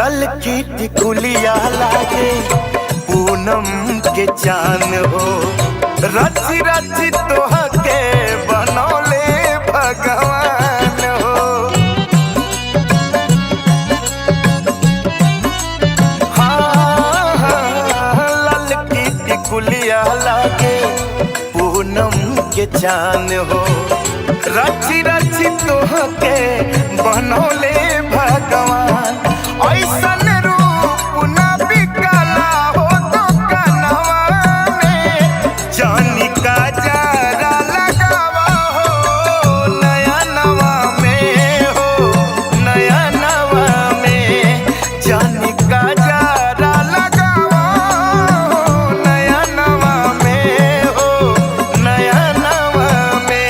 ललकी टिकुलिया लागे पूनम के चान हो, रची रची तोहके बनौले भगवान हो। हाँ, ललकी टिकुलिया लागे पूनम के चान हो, रची रची तोहके बनौले भगवान। ऐसन रूप न बिकला हो तो कनवा में, जानी का जरा लगावा हो नया नवा में, हो नया नवा में, जानी का जरा लगावा हो नया नवा में, हो नया नवा में।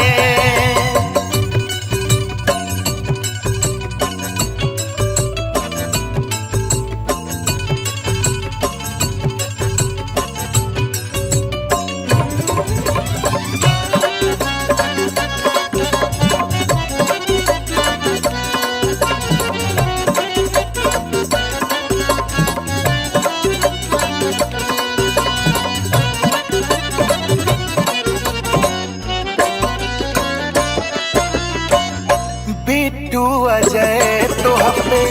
बिट्टू अजय तोहपे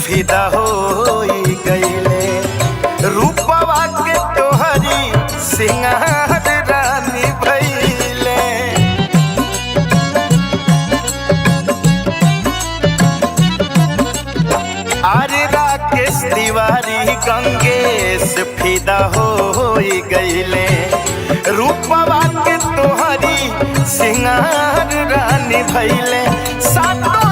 फिदा हो गईले, रूपवा के तोहरी सिंगार रानी भइले। अरे राकेश तिवारी गंगेश फिदा हो गईले, रूपवा के तोहरी सिंगार रानी भइले। सातो